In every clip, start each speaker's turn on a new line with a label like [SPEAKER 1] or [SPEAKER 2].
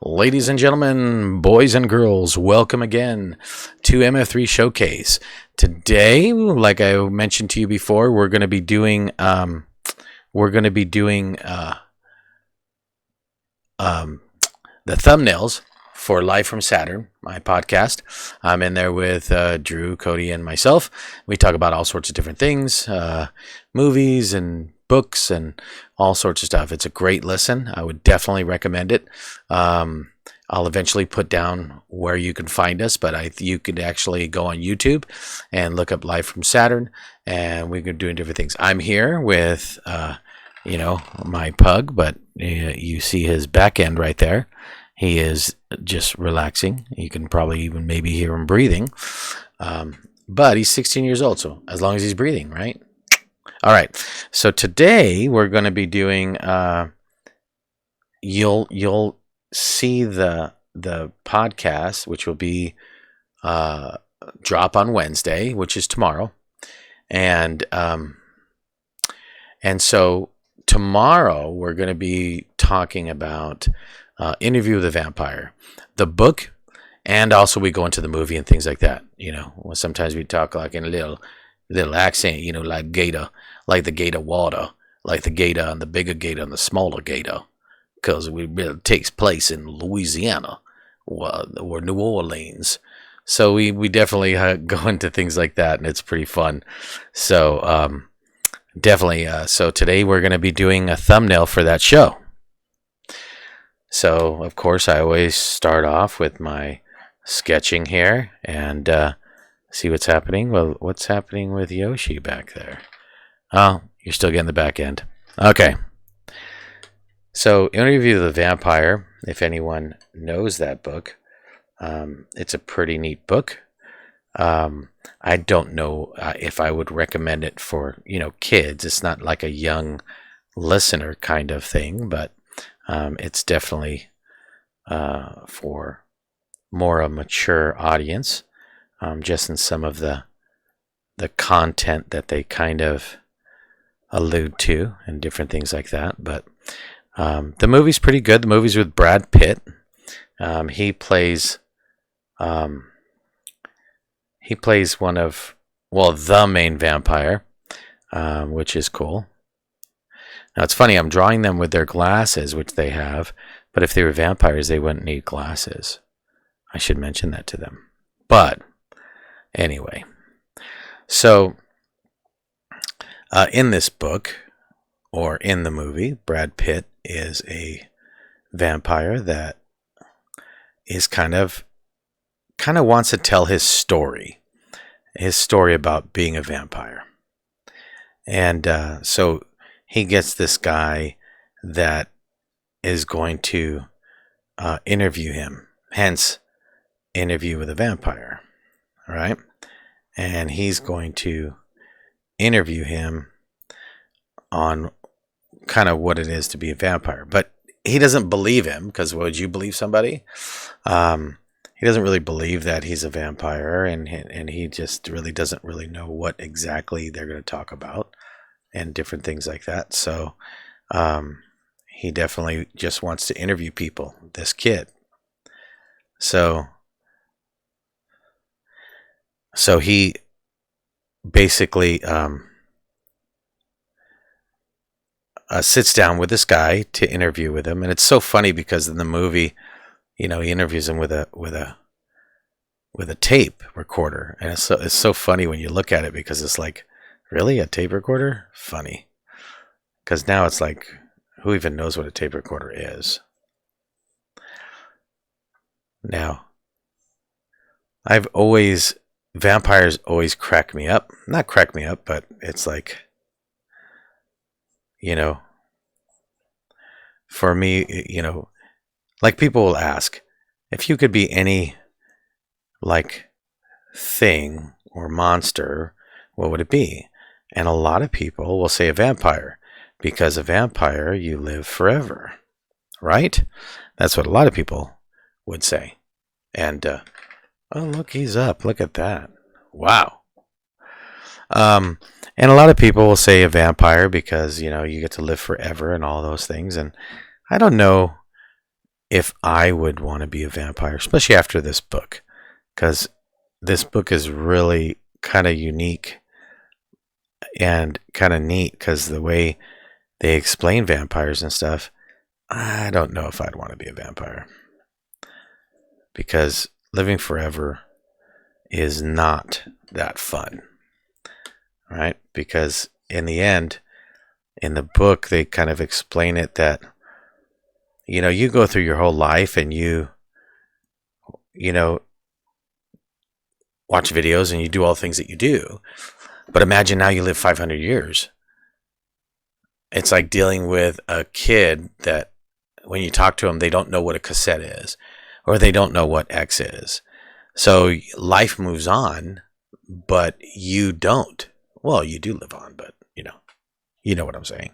[SPEAKER 1] Ladies and gentlemen, boys and girls, welcome again to MF3 Showcase. Today, like I mentioned to you before, we're going to be doing the thumbnails for Live from Saturn, my podcast. I'm in there with Drew, Cody, and myself. We talk about all sorts of different things, movies and books and all sorts of stuff. It's a great listen. I would definitely recommend it. I'll eventually put down where you can find us, but you could actually go on YouTube and look up Live from Saturn, and we're doing different things. I'm here with, my pug, but you see his back end right there. He is just relaxing. You can probably even maybe hear him breathing. But he's 16 years old, so as long as he's breathing, right? All right. So today we're going to be doing. You'll see the podcast, which will be drop on Wednesday, which is tomorrow, and so tomorrow we're going to be talking about Interview with the Vampire, the book, and also we go into the movie and things like that. Sometimes we talk like in a little accent, like gator, like the gator water, like the gator and the bigger gator and the smaller gator, because it takes place in Louisiana or New Orleans. So we definitely go into things like that, and it's pretty fun. So definitely. So today we're going to be doing a thumbnail for that show. So of course I always start off with my sketching here and see what's happening. Well, what's happening with Yoshi back there? Oh, you're still getting the back end. Okay. So, Interview with the Vampire, if anyone knows that book, it's a pretty neat book. I don't know if I would recommend it for, kids. It's not like a young listener kind of thing, but it's definitely for more a mature audience, just in some of the content that they kind of allude to and different things like that. But the movie's pretty good. The movie's with Brad Pitt. He plays the main vampire, which is cool. Now it's funny, I'm drawing them with their glasses, which they have, but if they were vampires, they wouldn't need glasses. I should mention that to them. But anyway, so in this book, or in the movie, Brad Pitt is a vampire that is kind of wants to tell his story about being a vampire. And so he gets this guy that is going to interview him, hence Interview with a Vampire, all right? And he's going to interview him on kind of what it is to be a vampire. But he doesn't believe him, because would you believe somebody? He doesn't really believe that he's a vampire, and he just really doesn't really know what exactly they're going to talk about and different things like that. So he definitely just wants to interview people, this kid. So he basically sits down with this guy to interview with him, and it's so funny because in the movie, he interviews him with a tape recorder, and it's so funny when you look at it, because it's like, really, a tape recorder? Funny, because now it's like, who even knows what a tape recorder is? Now, vampires always crack me up. Not crack me up, but it's like, for me, like people will ask, if you could be any like thing or monster, what would it be? And a lot of people will say a vampire, because a vampire, you live forever, right? That's what a lot of people would say. And oh, look, he's up. Look at that. Wow. And a lot of people will say a vampire because, you get to live forever and all those things. And I don't know if I would want to be a vampire, especially after this book, because this book is really kind of unique and kind of neat because the way they explain vampires and stuff, I don't know if I'd want to be a vampire, because living forever is not that fun, right? Because in the end, in the book, they kind of explain it that, you go through your whole life and you watch videos and you do all the things that you do. But imagine now you live 500 years. It's like dealing with a kid that when you talk to them, they don't know what a cassette is, or they don't know what X is. So life moves on, but you don't. Well, you do live on, but you know what I'm saying.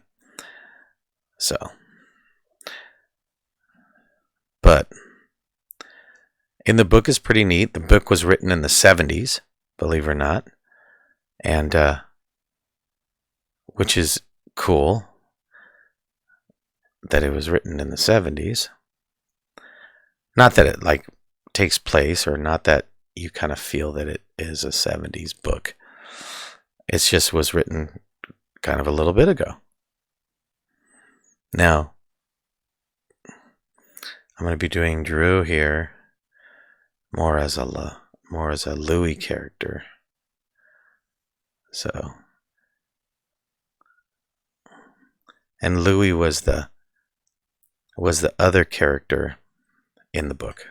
[SPEAKER 1] So, but in the book is pretty neat. The book was written in the 70s, believe it or not, and which is cool that it was written in the 70s. Not that it like takes place, or not that you kind of feel that it is a 70s book. It just was written kind of a little bit ago. Now, I'm going to be doing Drew here more as a Louis character. So, and Louis was the other character in the book.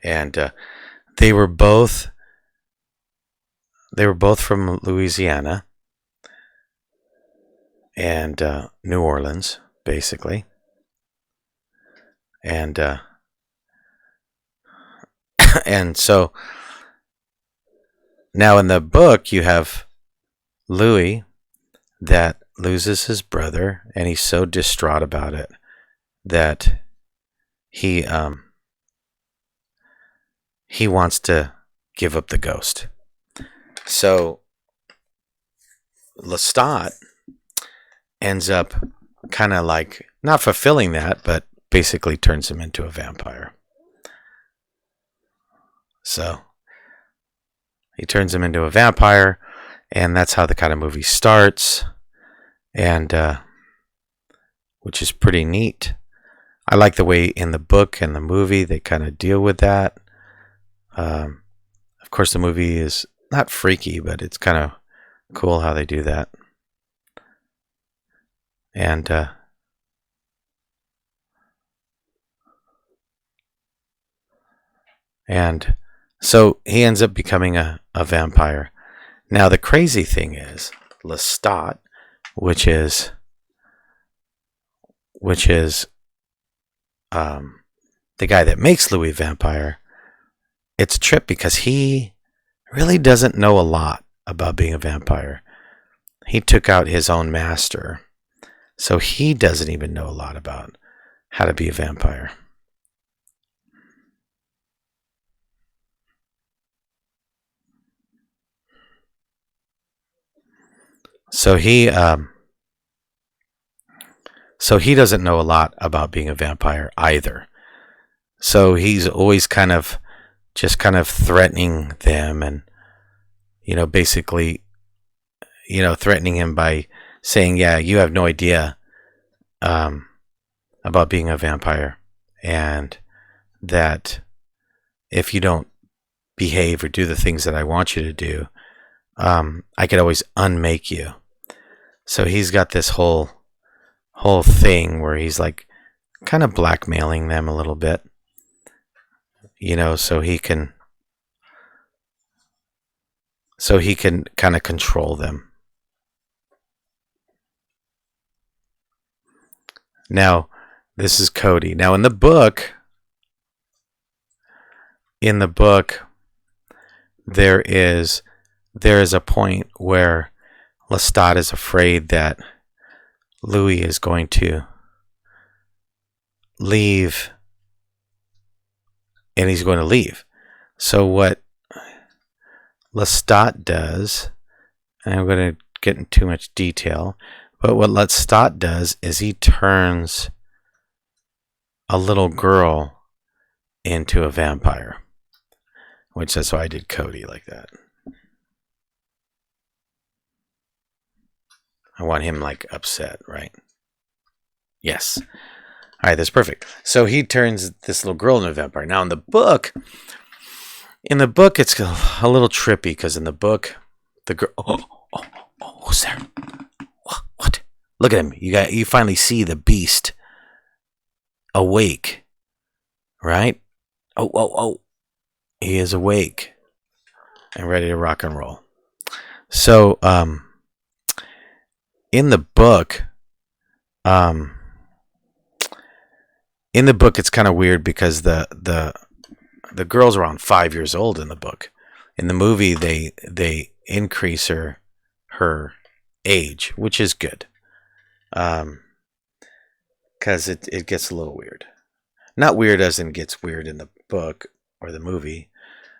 [SPEAKER 1] And they were both from Louisiana and New Orleans, basically. And and so now in the book you have Louis that loses his brother, and he's so distraught about it that he wants to give up the ghost. So Lestat ends up kind of like not fulfilling that, but basically turns him into a vampire. So he turns him into a vampire, and that's how the kind of movie starts, and which is pretty neat. I like the way in the book and the movie they kind of deal with that. Of course, the movie is not freaky, but it's kind of cool how they do that. And so he ends up becoming a vampire. Now, the crazy thing is, Lestat, which is the guy that makes Louis vampire, it's a trip because he really doesn't know a lot about being a vampire. He took out his own master, so he doesn't even know a lot about how to be a vampire. So he doesn't know a lot about being a vampire either. So he's always kind of threatening them, and basically threatening him by saying, yeah, you have no idea about being a vampire, and that if you don't behave or do the things that I want you to do, I could always unmake you. So he's got this whole thing where he's like kind of blackmailing them a little bit, so he can kind of control them. Now, this is Cody. Now, in the book, there is a point where Lestat is afraid that Louis is going to leave, and he's going to leave. So what Lestat does, and I'm going to get into too much detail, But what Lestat does is he turns a little girl into a vampire, which that's why I did Cody like that. I want him like upset, right? Yes. All right, that's perfect. So he turns this little girl into a vampire. Now in the book, it's a little trippy because in the book, the girl. Who's there? What? Look at him. You finally see the beast awake, right? Oh. He is awake and ready to rock and roll. So, in the book, it's kind of weird because the girl's around 5 years old in the book. In the movie, they increase her age, which is good, because it gets a little weird. Not weird as in gets weird in the book or the movie.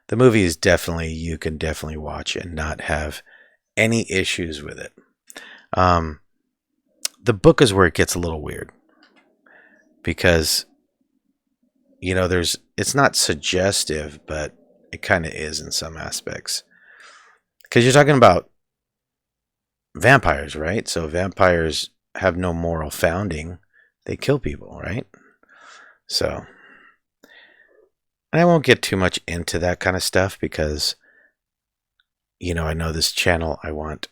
[SPEAKER 1] The movie is you can definitely watch and not have any issues with it. The book is where it gets a little weird because, it's not suggestive, but it kind of is in some aspects. Because you're talking about vampires, right? So vampires have no moral founding. They kill people, right? So I won't get too much into that kind of stuff because, I know this channel, I want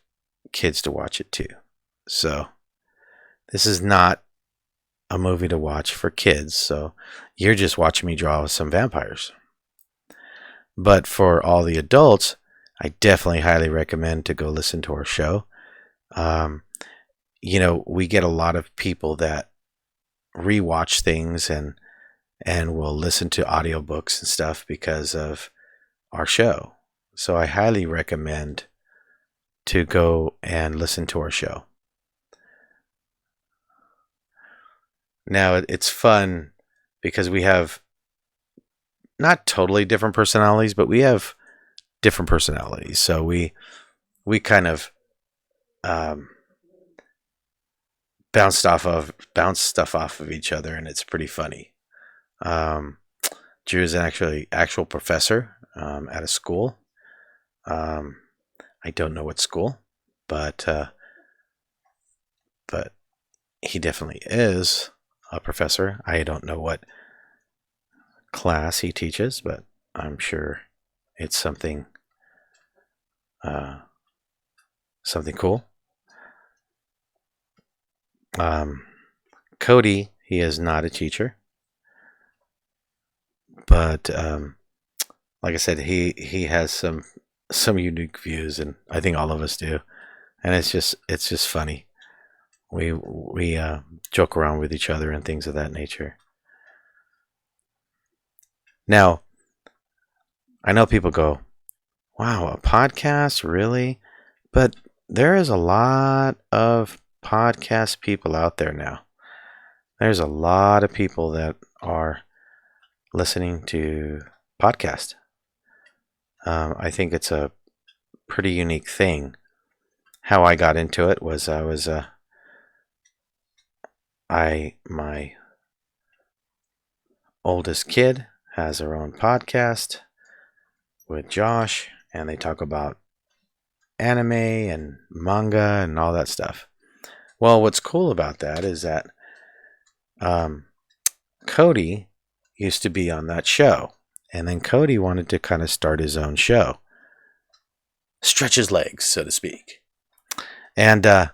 [SPEAKER 1] kids to watch it too. So this is not a movie to watch for kids. So you're just watching me draw some vampires. But for all the adults, I definitely highly recommend to go listen to our show. We get a lot of people that rewatch things and will listen to audiobooks and stuff because of our show. So I highly recommend to go and listen to our show. Now, it's fun because we have not totally different personalities, but we have different personalities. So we kind of bounce stuff off of each other, and it's pretty funny. Drew is an actual professor at a school. I don't know what school, but he definitely is a professor. I don't know what class he teaches, but I'm sure it's something cool. Cody, he is not a teacher, but like I said, he has some unique views, and I think all of us do, and it's just funny. We joke around with each other and things of that nature. Now, I know people go, "Wow, a podcast, really?" But there is a lot of podcast people out there now. There's a lot of people that are listening to podcasts. I think it's a pretty unique thing. How I got into it was my oldest kid has her own podcast with Josh, and they talk about anime and manga and all that stuff. Well, what's cool about that is that Cody used to be on that show, and then Cody wanted to kind of start his own show, stretch his legs, so to speak. And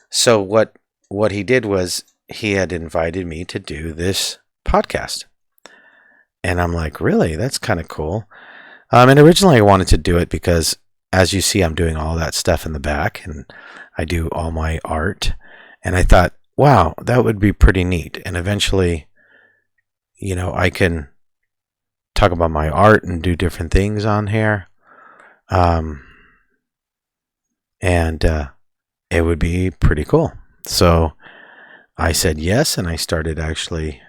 [SPEAKER 1] so what he did was he had invited me to do this podcast, and I'm like, really? That's kind of cool. And originally I wanted to do it because, as you see, I'm doing all that stuff in the back, and I do all my art. And I thought, wow, that would be pretty neat. And eventually, I can talk about my art and do different things on here. And it would be pretty cool. So I said yes, and I started actually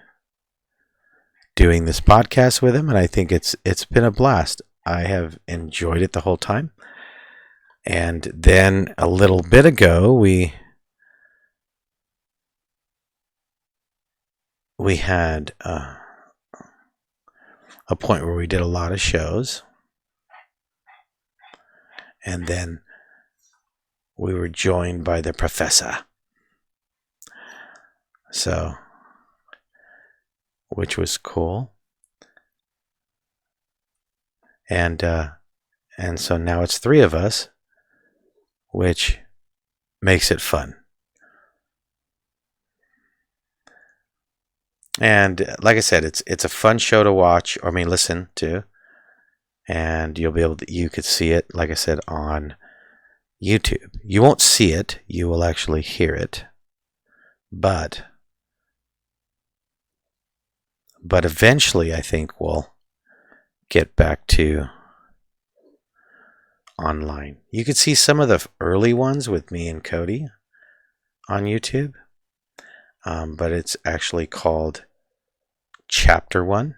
[SPEAKER 1] doing this podcast with him, and I think it's been a blast. I have enjoyed it the whole time. And then a little bit ago, we we had a point where we did a lot of shows, and then we were joined by the professor. So, which was cool. And so now it's 3 of us, which makes it fun. And like I said, it's a fun show to watch, or listen to. And you could see it, like I said, on YouTube. You won't see it, you will actually hear it. But eventually I think we'll get back to online. You could see some of the early ones with me and Cody on YouTube. But it's actually called Chapter 1.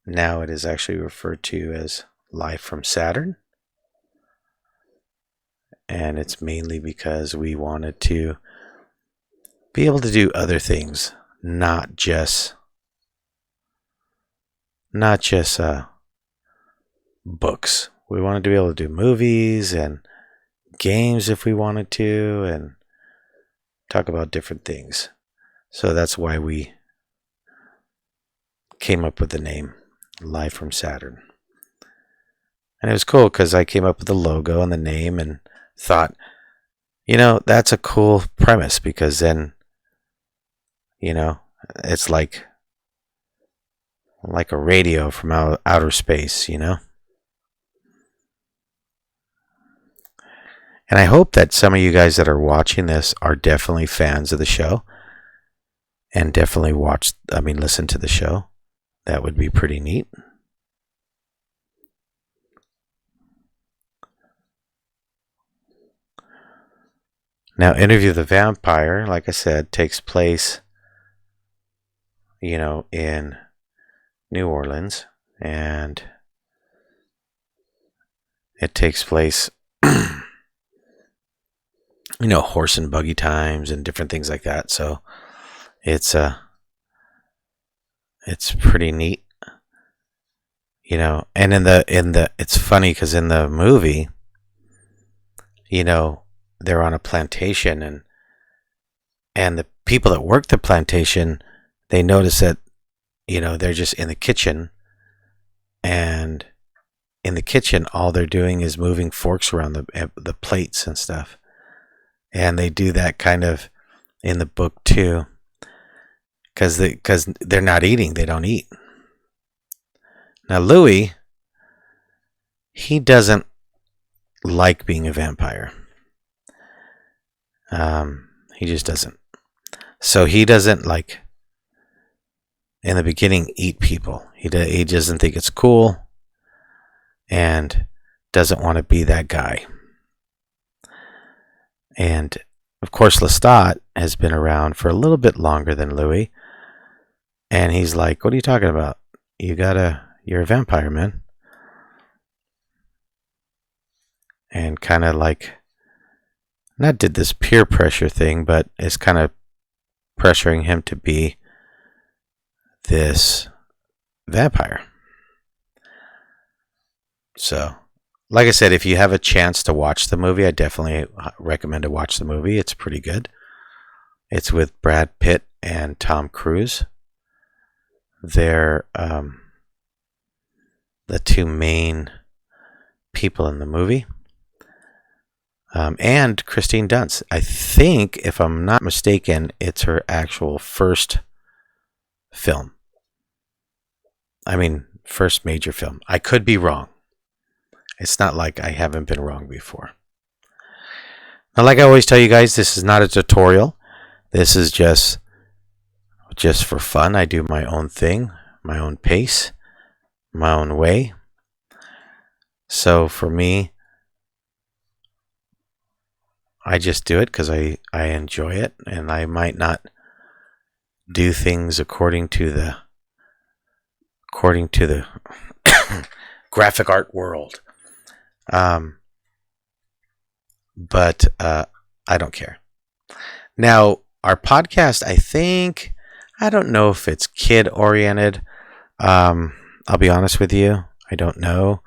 [SPEAKER 1] Now it is actually referred to as Live from Saturn. And it's mainly because we wanted to be able to do other things, not just books. We wanted to be able to do movies and games if we wanted to, and talk about different things. So that's why we came up with the name Live from Saturn. And it was cool because I came up with the logo and the name and thought, that's a cool premise, because then, it's like a radio from outer space, And I hope that some of you guys that are watching this are definitely fans of the show and definitely listen to the show. That would be pretty neat. Now, Interview the Vampire, like I said, takes place, in New Orleans, and it takes place horse and buggy times and different things like that. So it's pretty neat, and it's funny because in the movie, they're on a plantation, and the people that work the plantation, they notice that, they're just in the kitchen, and in the kitchen, all they're doing is moving forks around the plates and stuff. And they do that kind of in the book too, because they're not eating. They don't eat. Now, Louis, he doesn't like being a vampire. He just doesn't. So he doesn't, in the beginning, eat people. He doesn't think it's cool and doesn't want to be that guy. And, of course, Lestat has been around for a little bit longer than Louis. And he's like, what are you talking about? You're a vampire, man. And kind of not did this peer pressure thing, but it's kind of pressuring him to be this vampire. So, like I said, if you have a chance to watch the movie, I definitely recommend to watch the movie. It's pretty good. It's with Brad Pitt and Tom Cruise. They're the 2 main people in the movie. And Kristen Dunst. I think, if I'm not mistaken, it's her actual first film. First major film. I could be wrong. It's not like I haven't been wrong before. Now, like I always tell you guys, this is not a tutorial. This is just for fun. I do my own thing, my own pace, my own way. So for me, I just do it because I enjoy it, and I might not do things according to the graphic art world. But I don't care. Now, our podcast, I don't know if it's kid oriented. I'll be honest with you. I don't know.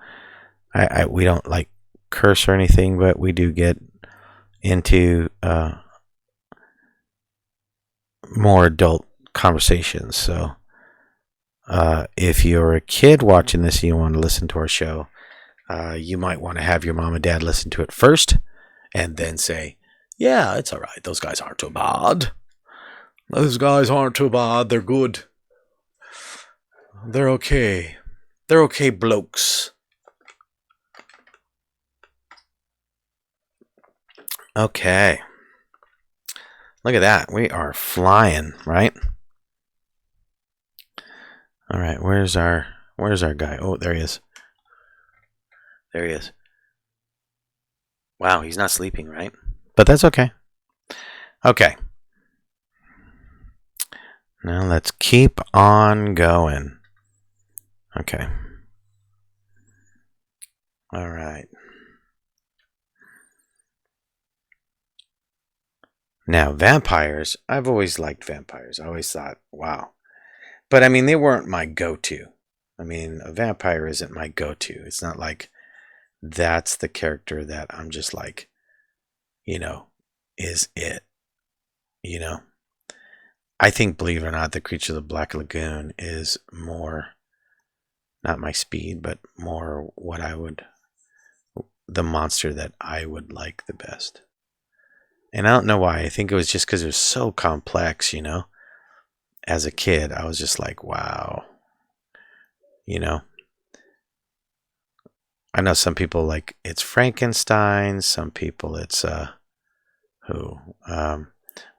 [SPEAKER 1] We don't like curse or anything, but we do get into more adult conversations. So if you're a kid watching this and you want to listen to our show, you might want to have your mom and dad listen to it first and then say, yeah, it's all right. Those guys aren't too bad. Those guys aren't too bad. They're good. They're okay. They're okay blokes. Okay. Look at that. We are flying, right? All right. Where's our guy? Oh, there he is. There he is. Wow, he's not sleeping, right? But that's okay. Okay. Now let's keep on going. Okay. All right. Now, vampires, I've always liked vampires. I always thought, wow. But I mean, they weren't my go-to. I mean, a vampire isn't my go-to. It's not like that's the character that I'm just like, is it. I think, believe it or not, the Creature of the Black Lagoon is more, not my speed, but more the monster that I would like the best. And I don't know why. I think it was just because it was so complex, As a kid, I was just like, wow. I know some people like it's Frankenstein. Some people it's who?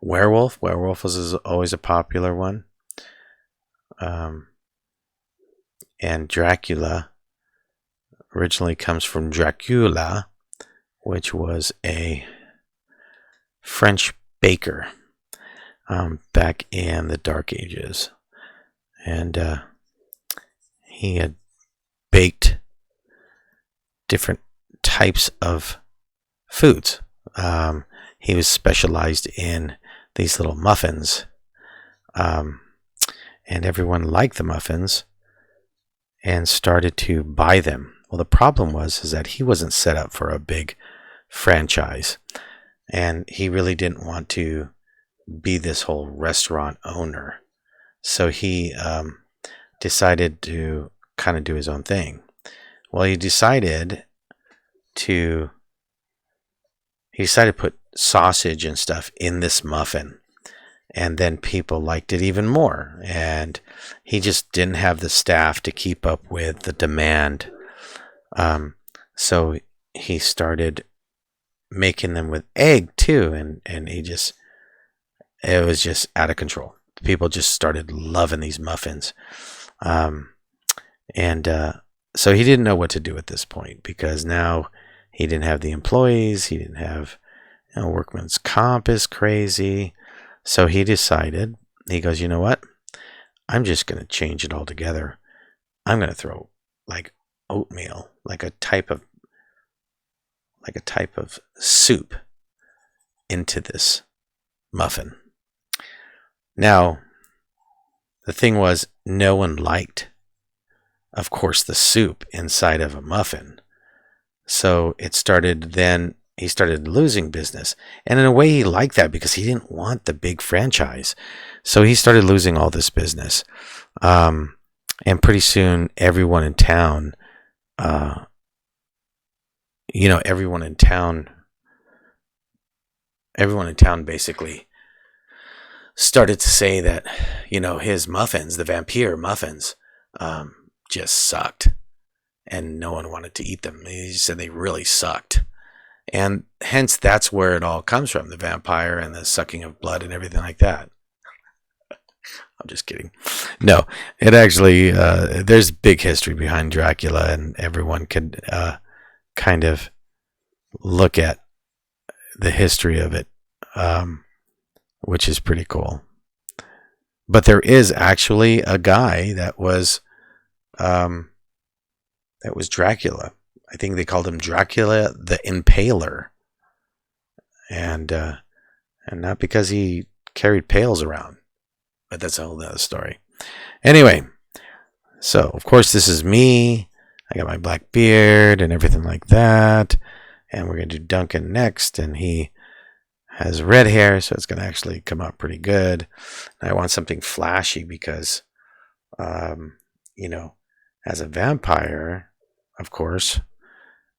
[SPEAKER 1] Werewolf. Werewolf was always a popular one. And Dracula originally comes from Dracula, which was a French baker back in the Dark Ages. And he had baked different types of foods. He was specialized in these little muffins. And everyone liked the muffins and started to buy them. Well, the problem was that he wasn't set up for a big franchise. And he really didn't want to be this whole restaurant owner. So he decided to kind of do his own thing. Well, he decided to put sausage and stuff in this muffin. And then people liked it even more. And he just didn't have the staff to keep up with the demand. So he started making them with egg too. And it was just out of control. People just started loving these muffins. So he didn't know what to do at this point because now he didn't have the employees. He didn't have, workman's comp is crazy. So he decided, he goes, you know what? I'm just going to change it all together. I'm going to throw like oatmeal, like a type of soup into this muffin. Now, the thing was, no one liked, of course, the soup inside of a muffin. So he started losing business. And in a way, he liked that because he didn't want the big franchise. So he started losing all this business. And pretty soon, everyone in town, everyone in town basically started to say that, his muffins, the vampire muffins, just sucked. And no one wanted to eat them. He said they really sucked. And hence, that's where it all comes from, the vampire and the sucking of blood and everything like that. I'm just kidding. No, it actually, there's big history behind Dracula, and everyone could kind of look at the history of it, which is pretty cool. But there is actually a guy that was Dracula. I think they called him Dracula the Impaler. And And not because he carried pails around. But that's a whole other story. Anyway, so of course this is me. I got my black beard and everything like that. And we're going to do Duncan next. And he has red hair, so it's going to actually come out pretty good. And I want something flashy because, as a vampire, of course,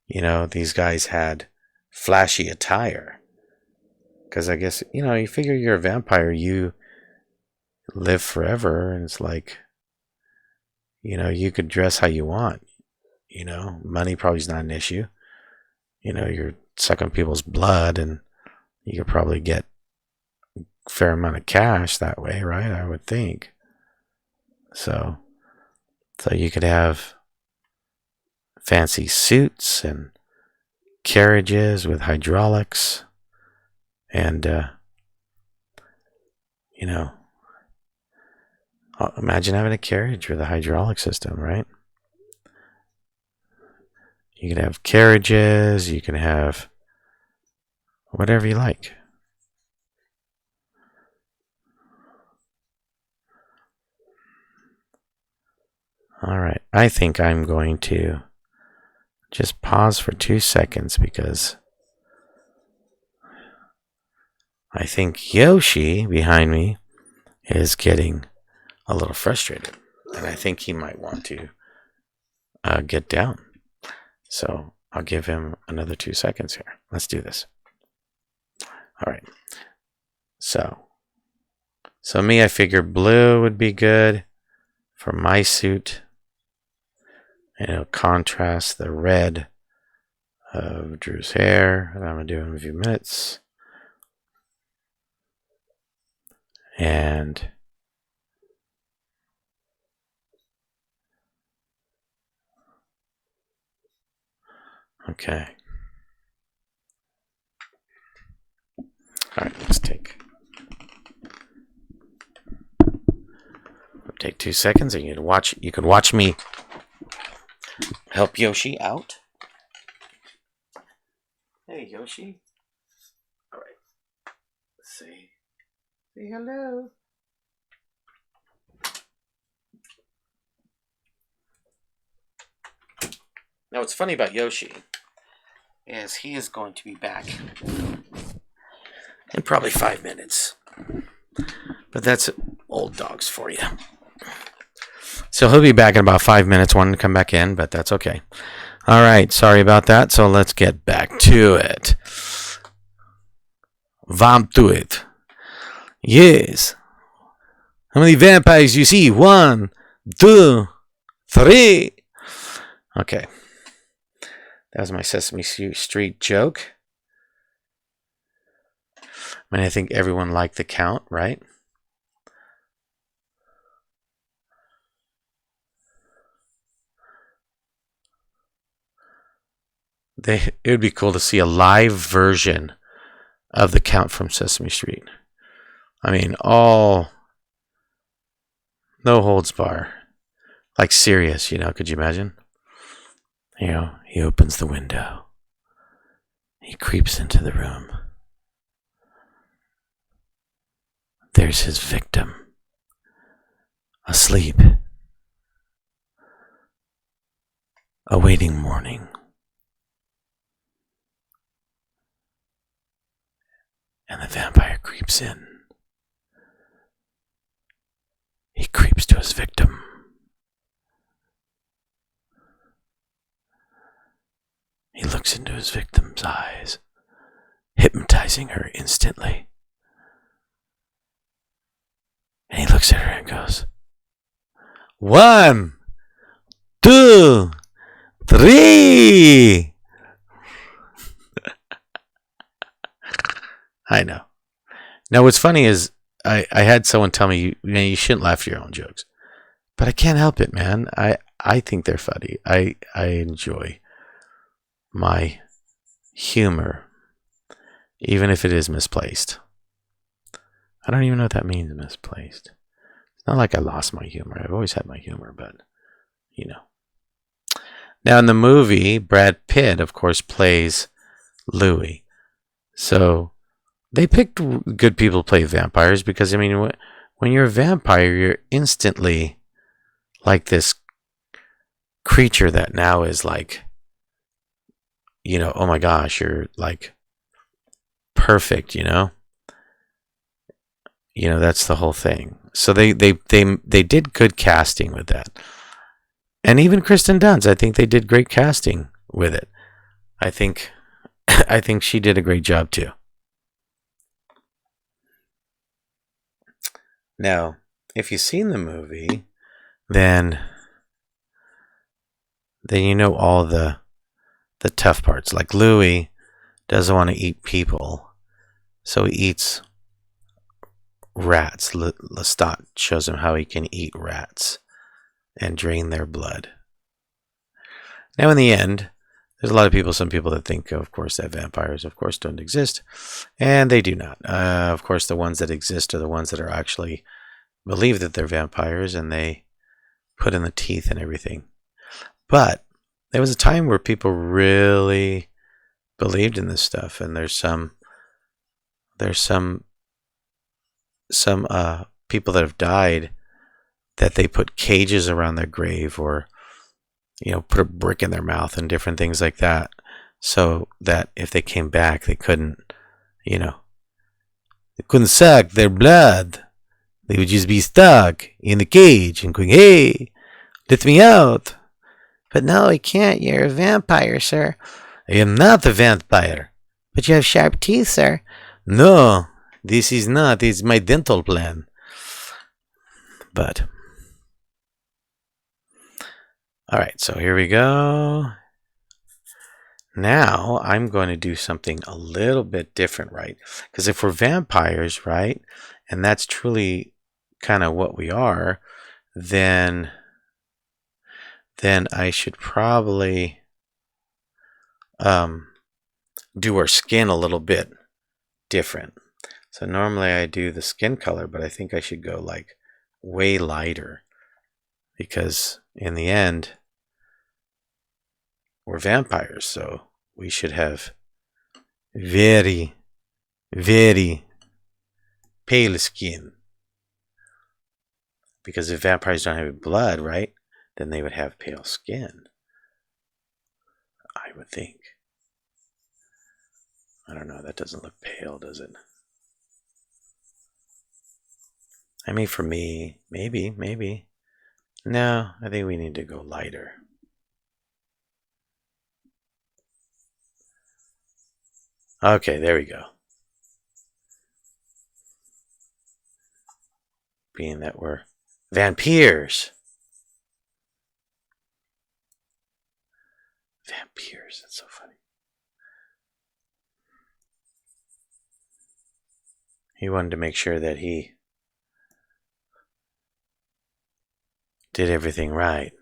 [SPEAKER 1] these guys had flashy attire. Because I guess, you figure you're a vampire, you live forever, and it's like, you could dress how you want. Money probably is not an issue. You're sucking people's blood, and you could probably get a fair amount of cash that way, right? I would think. So you could have fancy suits and carriages with hydraulics, and imagine having a carriage with a hydraulic system, right? You can have carriages, you can have whatever you like. All right, I think I'm going to just pause for 2 seconds because I think Yoshi behind me is getting a little frustrated, and I think he might want to get down. So I'll give him another 2 seconds here. Let's do this. All right. So me, I figured blue would be good for my suit. And it'll contrast the red of Drew's hair that I'm going to do in a few minutes. And okay. All right, let's take 2 seconds, and you can watch me help Yoshi out. Hey, Yoshi. All right. Let's see. Say hello. Now, what's funny about Yoshi is he is going to be back in probably 5 minutes. But that's old dogs for you. So he'll be back in about 5 minutes, wanting to come back in, but that's okay. All right, sorry about that. So let's get back to it. Vamp to it. Yes. How many vampires you see? 1, 2, 3. Okay. That was my Sesame Street joke. I mean, I think everyone liked the count, right? It would be cool to see a live version of the count from Sesame Street. I mean, no holds bar. Like serious, could you imagine? He opens the window. He creeps into the room. There's his victim, asleep, awaiting morning. And the vampire creeps in. He creeps to his victim. He looks into his victim's eyes, hypnotizing her instantly. And he looks at her and goes, 1, 2, 3. I know. Now, what's funny is I had someone tell me, you shouldn't laugh at your own jokes. But I can't help it, man. I think they're funny. I enjoy my humor, even if it is misplaced. I don't even know what that means, misplaced. It's not like I lost my humor. I've always had my humor, but, Now, in the movie, Brad Pitt, of course, plays Louis. So They picked good people to play vampires because, I mean, when you're a vampire, you're instantly like this creature that now is like, oh my gosh, you're like perfect, that's the whole thing. So they did good casting with that. And even Kristen Dunst, I think they did great casting with it. I think I think she did a great job too. Now, if you've seen the movie, then you know all the tough parts. Like Louis doesn't want to eat people, so he eats rats. Lestat shows him how he can eat rats and drain their blood. Now, in the end, there's a lot of people, some people that think, of course, that vampires, of course, don't exist, and they do not. Of course, the ones that exist are the ones that are actually believe that they're vampires, and they put in the teeth and everything. But there was a time where people really believed in this stuff, and there's some people that have died that they put cages around their grave, or put a brick in their mouth and different things like that, so that if they came back, they couldn't suck their blood. They would just be stuck in the cage and going, "Hey, let me out." But no, I can't. You're a vampire, sir. I am not a vampire. But you have sharp teeth, sir. No, this is not. It's my dental plan. But, all right, so here we go. Now I'm going to do something a little bit different, right? Because if we're vampires, right, and that's truly kind of what we are, then I should probably do our skin a little bit different. So normally I do the skin color, but I think I should go like way lighter, because in the end, we're vampires, so we should have very, very pale skin. Because if vampires don't have blood, right, then they would have pale skin, I would think. I don't know, that doesn't look pale, does it? I mean, for me, maybe. No, I think we need to go lighter. Okay, there we go. Being that we're vampires. Vampires, that's so funny. He wanted to make sure that he did everything right,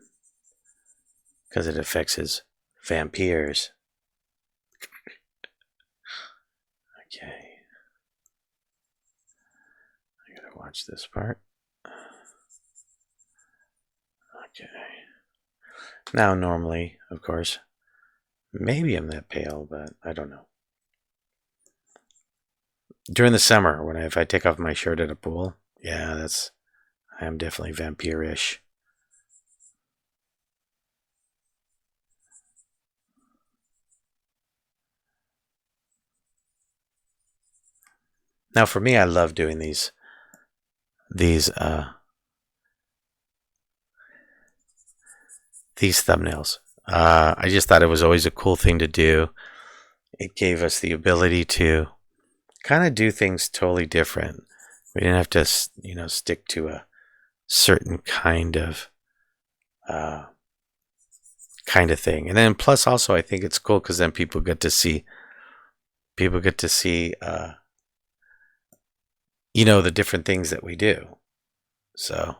[SPEAKER 1] because it affects his vampires. Okay. I gotta watch this part. Okay. Now, normally, of course, maybe I'm that pale, but I don't know. During the summer, if I take off my shirt at a pool, yeah, I am definitely vampire-ish. Now, for me, I love doing these thumbnails. I just thought it was always a cool thing to do. It gave us the ability to kind of do things totally different. We didn't have to, stick to a certain kind of thing. And then plus also, I think it's cool because then people get to see the different things that we do. So,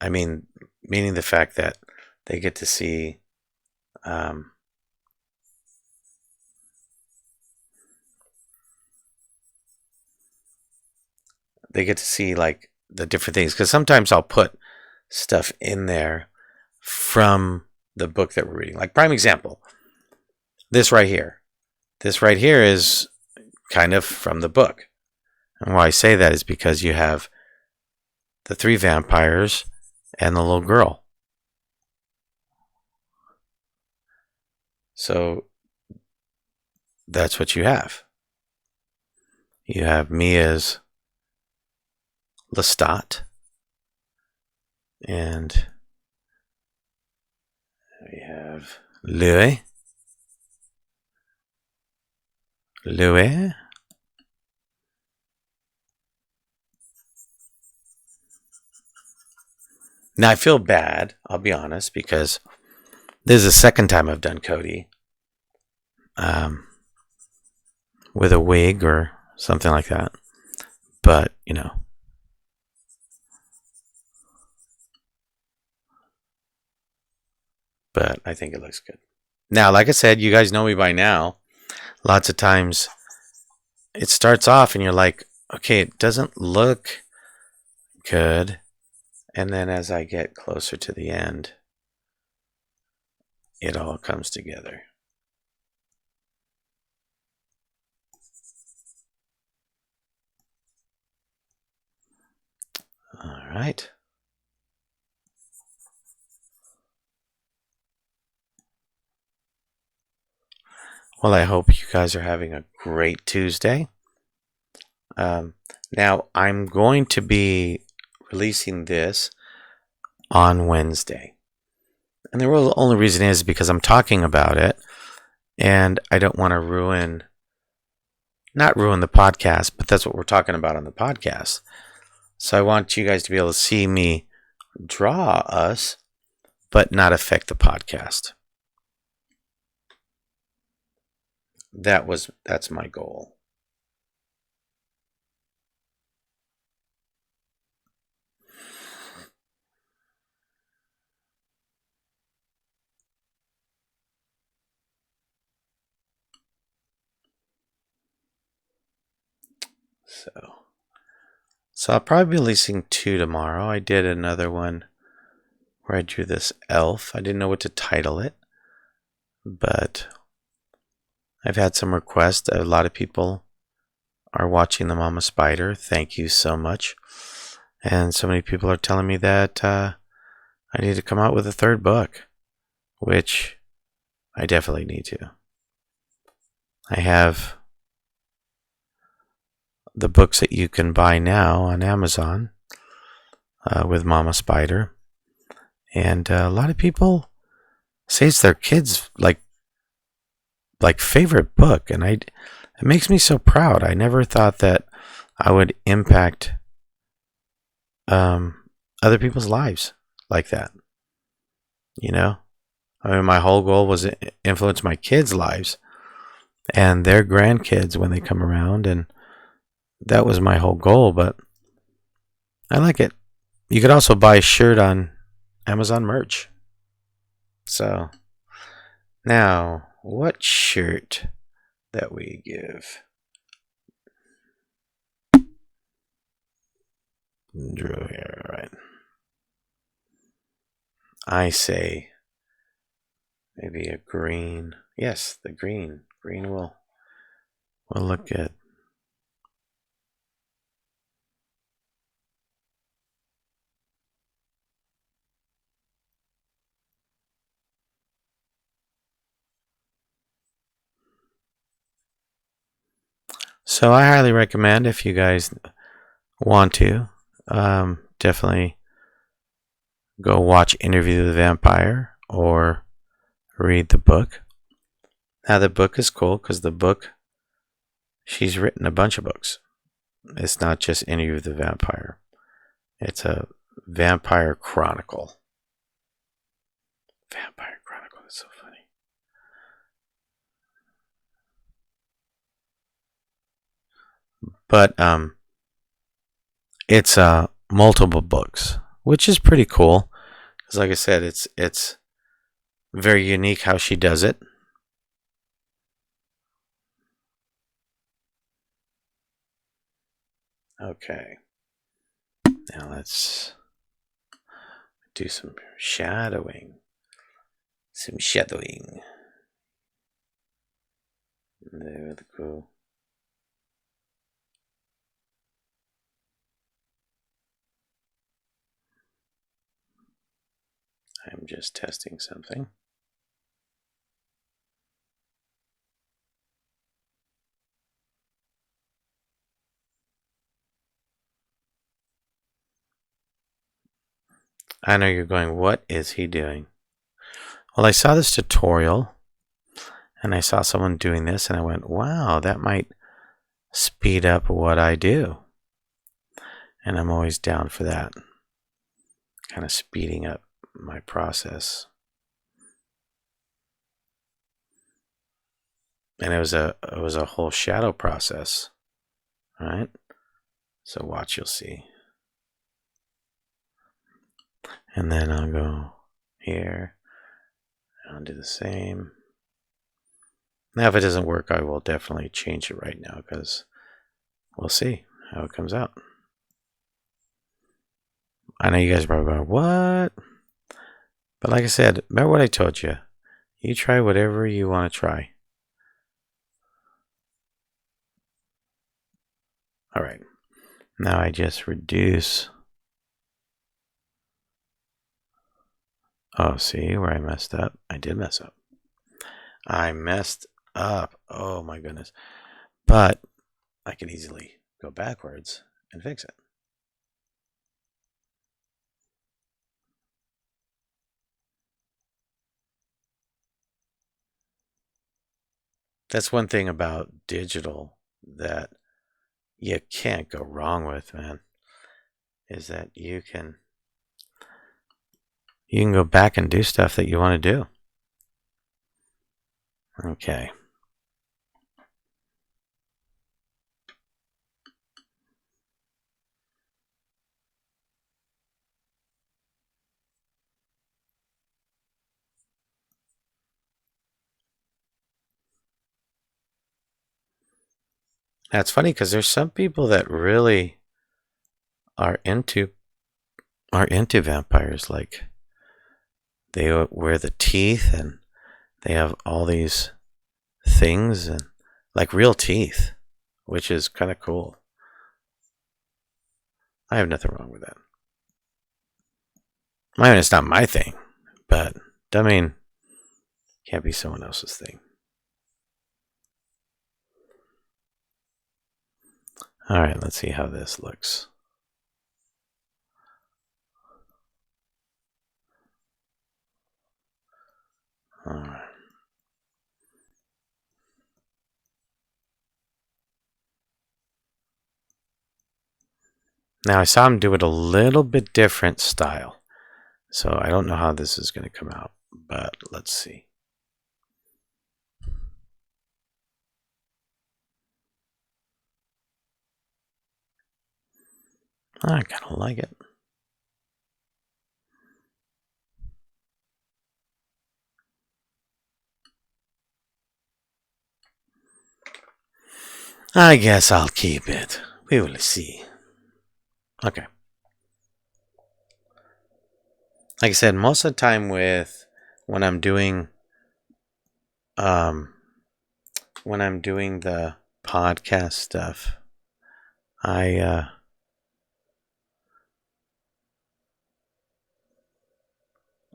[SPEAKER 1] I mean, meaning the fact that they get to see like the different things, because sometimes I'll put stuff in there from the book that we're reading. Like, prime example, this right here is kind of from the book. And why I say that is because you have the 3 vampires and the little girl. So that's what you have. You have me as Lestat, and we have Louis. Now I feel bad, I'll be honest, because this is the second time I've done Cody with a wig or something like that. But, but I think it looks good. Now, like I said, you guys know me by now. Lots of times it starts off and you're like, okay, it doesn't look good. And then as I get closer to the end, it all comes together. All right. Well, I hope you guys are having a great Tuesday. Now, I'm going to be releasing this on Wednesday. And the only reason is because I'm talking about it and I don't want to not ruin the podcast, but that's what we're talking about on the podcast. So I want you guys to be able to see me draw us, but not affect the podcast. That's my goal. So I'll probably be releasing 2 tomorrow. I did another one where I drew this elf. I didn't know what to title it, but I've had some requests. A lot of people are watching the Mama Spider. Thank you so much. And so many people are telling me that I need to come out with a 3rd book, which I definitely need to. I have the books that you can buy now on Amazon with Mama Spider. And a lot of people say it's their kids' like favorite book, and it makes me so proud. I never thought that I would impact other people's lives like that. I mean, my whole goal was to influence my kids' lives and their grandkids when they come around, and that was my whole goal. But I like it. You could also buy a shirt on Amazon merch. So now, what shirt that we give? Drew here, right? I say maybe a green. Yes, the green. Green will look good. So I highly recommend, if you guys want to, definitely go watch Interview with the Vampire or read the book. Now the book is cool because she's written a bunch of books. It's not just Interview with the Vampire. It's a vampire chronicle. Vampire chronicle, that's so funny. But it's multiple books, which is pretty cool. Because like I said, it's very unique how she does it. Okay. Now let's do some shadowing. There we go. I'm just testing something. I know you're going, what is he doing? Well, I saw this tutorial and I saw someone doing this and I went, wow, that might speed up what I do. And I'm always down for that, kind of speeding up my process. And it was a whole shadow process, right? So watch, you'll see. And then I'll go here. I'll do the same. Now, if it doesn't work, I will definitely change it right now because we'll see how it comes out. I know you guys are probably going, what? But like I said, remember what I told you. You try whatever you want to try. All right. Now I just reduce. Oh, see where I messed up? I did mess up. I messed up. Oh my goodness. But I can easily go backwards and fix it. That's one thing about digital that you can't go wrong with, man, is that you can go back and do stuff that you want to do. Okay. That's funny because there's some people that really are into vampires. Like they wear the teeth and they have all these things and like real teeth, which is kind of cool. I have nothing wrong with that. I mean, it's not my thing, but I mean, can't be someone else's thing. All right, let's see how this looks. All right. Now I saw him do it a little bit different style. So I don't know how this is going to come out, but let's see. I kind of like it. I guess I'll keep it. We will see. Okay. Like I said, most of the time when I'm doing the podcast stuff, I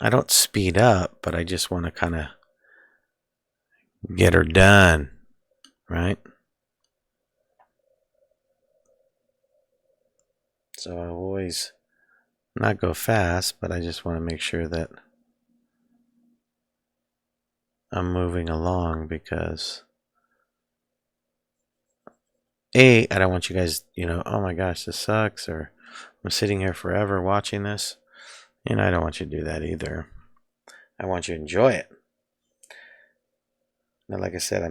[SPEAKER 1] don't speed up, but I just want to kind of get her done, right? So I always not go fast, but I just want to make sure that I'm moving along because I don't want you guys, oh my gosh, this sucks, or I'm sitting here forever watching this. I don't want you to do that either. I want you to enjoy it. Now, like I said, I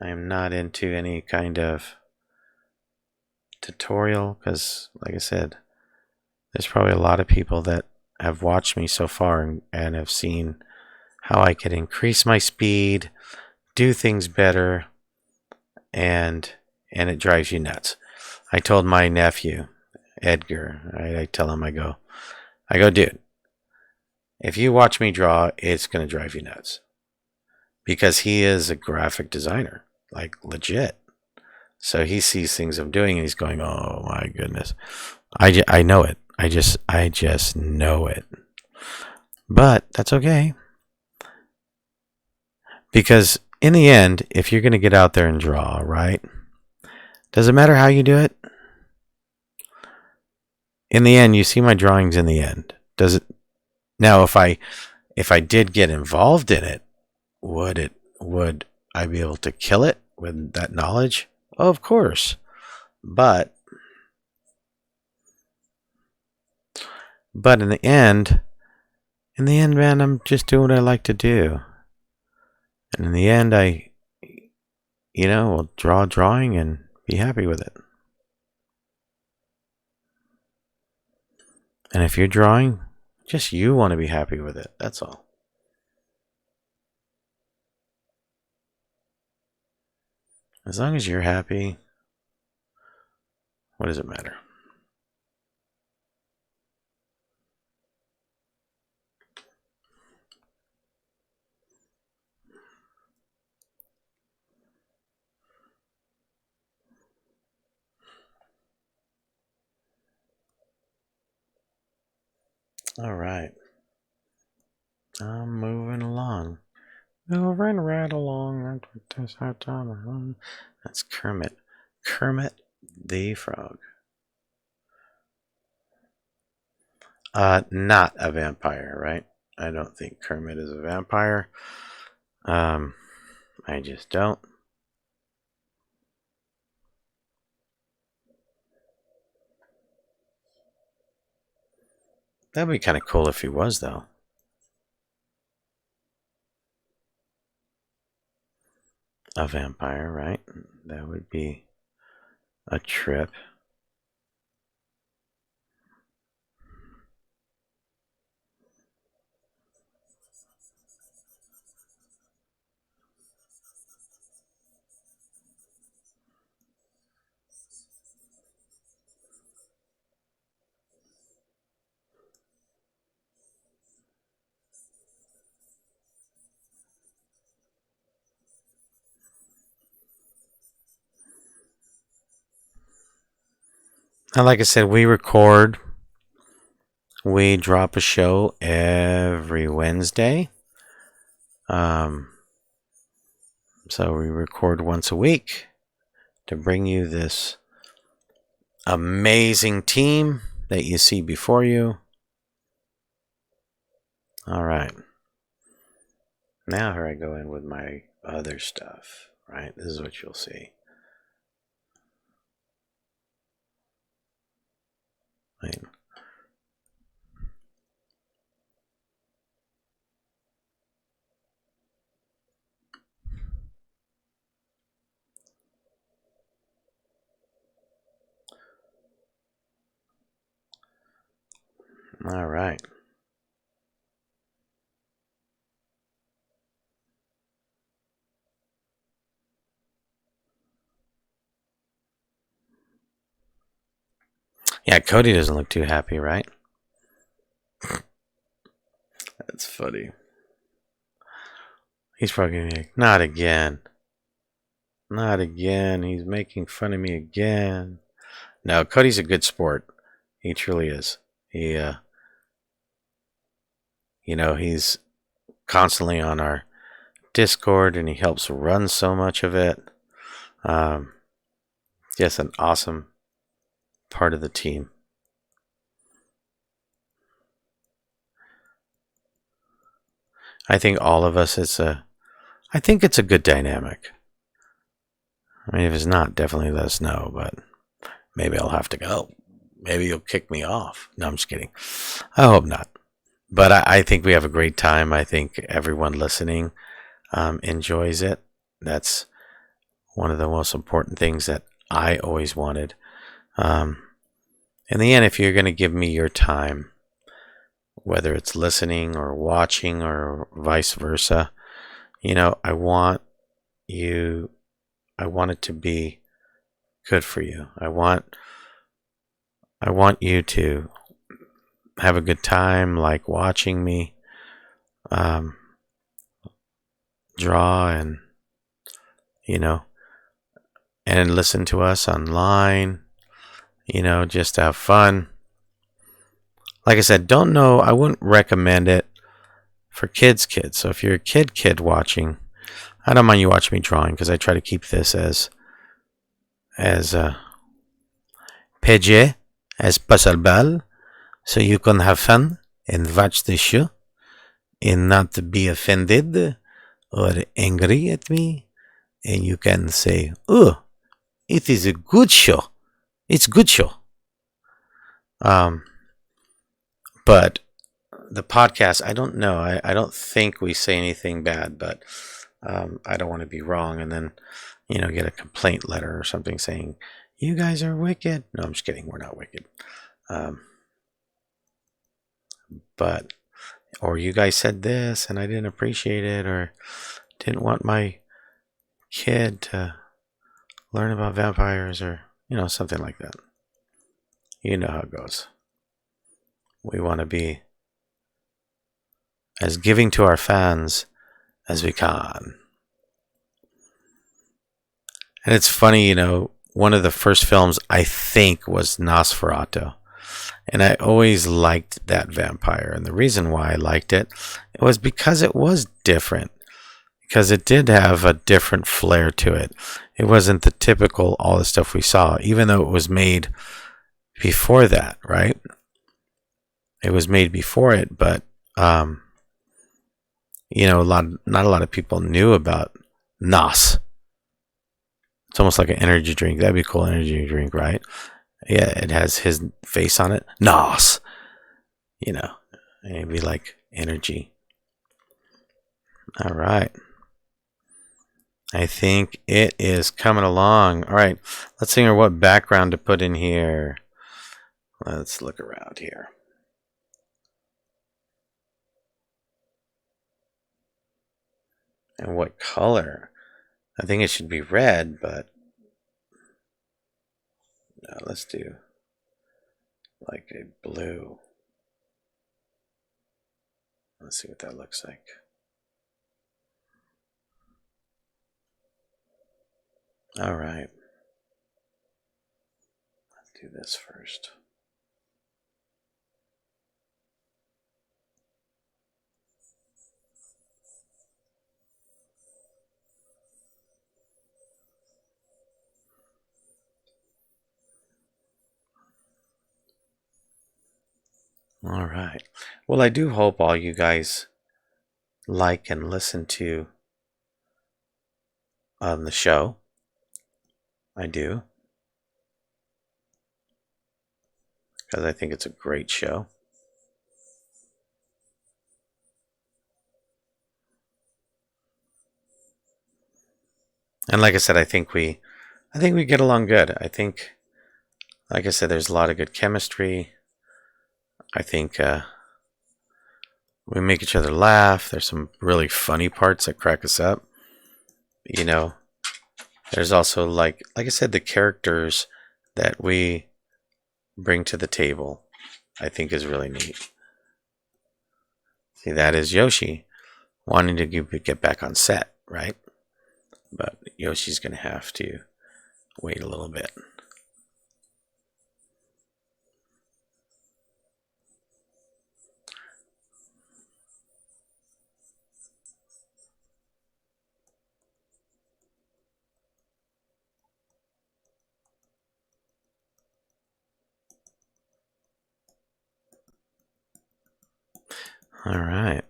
[SPEAKER 1] am not into any kind of tutorial because, like I said, there's probably a lot of people that have watched me so far and have seen how I can increase my speed, do things better, and it drives you nuts. I told my nephew, Edgar, I tell him, I go, dude, if you watch me draw, it's going to drive you nuts. Because he is a graphic designer, like legit. So he sees things I'm doing and he's going, oh my goodness. I know it. I just know it. But that's okay. Because in the end, if you're going to get out there and draw, right? Does it matter how you do it? In the end, you see my drawings in the end. Does it? Now, if I did get involved in it, would I be able to kill it with that knowledge? Oh, of course. But in the end, man, I'm just doing what I like to do. And in the end, I will draw a drawing and be happy with it. And if you're drawing, just you want to be happy with it. That's all. As long as you're happy, what does it matter? All right. I'm moving along. Moving right along. That's Kermit. Kermit the Frog. Not a vampire, right? I don't think Kermit is a vampire. I just don't. That'd be kind of cool if he was, though. A vampire, right? That would be a trip. And like I said, we drop a show every Wednesday. So we record once a week to bring you this amazing team that you see before you. All right. Now here I go in with my other stuff, right? This is what you'll see. Right. All right. Yeah, Cody doesn't look too happy, right? That's funny. He's probably like, not again. Not again. He's making fun of me again. No, Cody's a good sport. He truly is. He's constantly on our Discord and he helps run so much of it. Just an awesome part of the team. I think all of us, I think it's a good dynamic. I mean, if it's not, definitely let us know, but maybe I'll have to go. Maybe you'll kick me off. No, I'm just kidding. I hope not. But I think we have a great time. I think everyone listening enjoys it. That's one of the most important things that I always wanted. In the end, if you're going to give me your time, whether it's listening or watching or vice versa, I want it to be good for you. I want you to have a good time, like watching me draw and and listen to us online, just have fun. like I said, don't know. I wouldn't recommend it for kids. So if you're a kid watching, I don't mind you watching me drawing because I try to keep this as PG as possible, so you can have fun and watch the show and not be offended or angry at me. And you can say, "Oh, it is a good show. It's a good show." Um, but the podcast, I don't know. I don't think we say anything bad, but I don't want to be wrong and then, get a complaint letter or something saying, you guys are wicked. No, I'm just kidding. We're not wicked. But, or you guys said this and I didn't appreciate it, or didn't want my kid to learn about vampires, or, something like that. You know how it goes. We want to be as giving to our fans as we can. And it's funny, one of the first films I think was Nosferatu. And I always liked that vampire. And the reason why I liked it was because it was different. Because it did have a different flair to it. It wasn't the typical, all the stuff we saw, even though it was made before that, right? It was made before it, but, not a lot of people knew about Nos. It's almost like an energy drink. That'd be a cool energy drink, right? Yeah, it has his face on it. Nos. It'd be like energy. All right. I think it is coming along. All right. Let's see what background to put in here. Let's look around here. And what color? I think it should be red, but no, let's do like a blue. Let's see what that looks like. All right. Let's do this first. All right. Well, I do hope all you guys like and listen to the show. I do. Because I think it's a great show. And like I said, I think we get along good. I think, like I said, there's a lot of good chemistry. I think we make each other laugh. There's some really funny parts that crack us up. There's also, like I said, the characters that we bring to the table, I think is really neat. See, that is Yoshi wanting to get back on set, right? But Yoshi's going to have to wait a little bit. All right.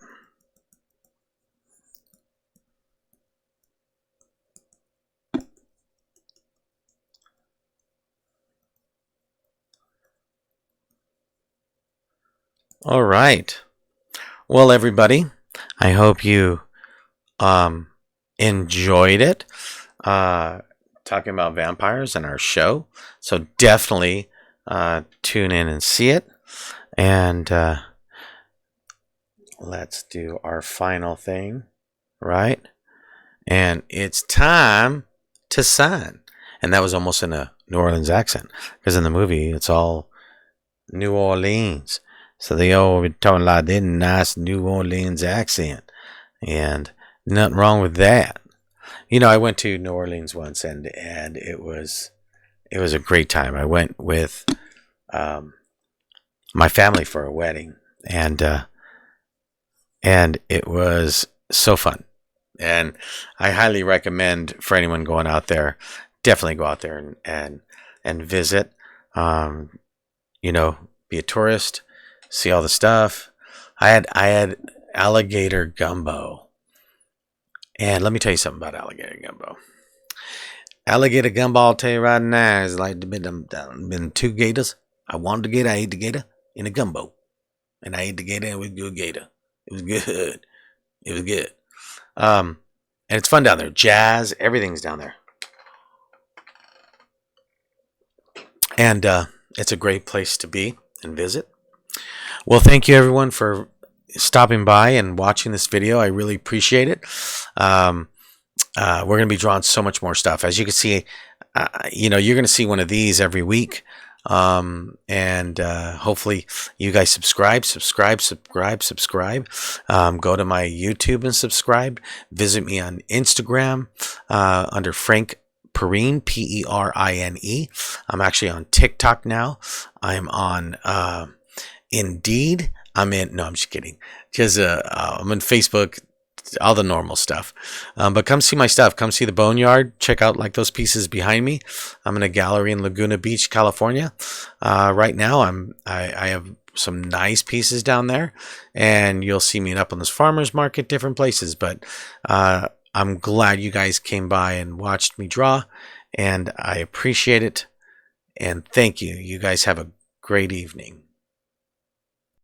[SPEAKER 1] All right. Well, everybody, I hope you enjoyed it. Talking about vampires and our show. So definitely tune in and see it. And let's do our final thing, right? And it's time to sign. And that was almost in a New Orleans accent, because in the movie it's all New Orleans. So they all be talking like that nice New Orleans accent. And nothing wrong with that. I went to New Orleans once, and it was a great time. I went with my family for a wedding, and it was so fun. And I highly recommend for anyone going out there, definitely go out there and visit. Um, be a tourist, see all the stuff. I had alligator gumbo, and let me tell you something about alligator gumbo. Alligator gumbo, I'll tell you right now, is like been two gators. I wanted to get, I ate the gator in a gumbo, and I ate the gator, and it was good gator. It was good. It was good. And it's fun down there. Jazz, everything's down there, and it's a great place to be and visit. Well, thank you everyone for stopping by and watching this video. I really appreciate it. We're going to be drawing so much more stuff. As you can see, you're going to see one of these every week. And hopefully you guys subscribe. Go to my YouTube and subscribe. Visit me on Instagram under Frank Perrine, Perine. I'm actually on TikTok now. I'm on Indeed. I'm just kidding. Because I'm on Facebook, all the normal stuff. But come see my stuff. Come see the Boneyard. Check out like those pieces behind me. I'm in a gallery in Laguna Beach, California. Right now, I have some nice pieces down there, and you'll see me up on this farmer's market, different places. But I'm glad you guys came by and watched me draw, and I appreciate it. And thank you. You guys have a great evening.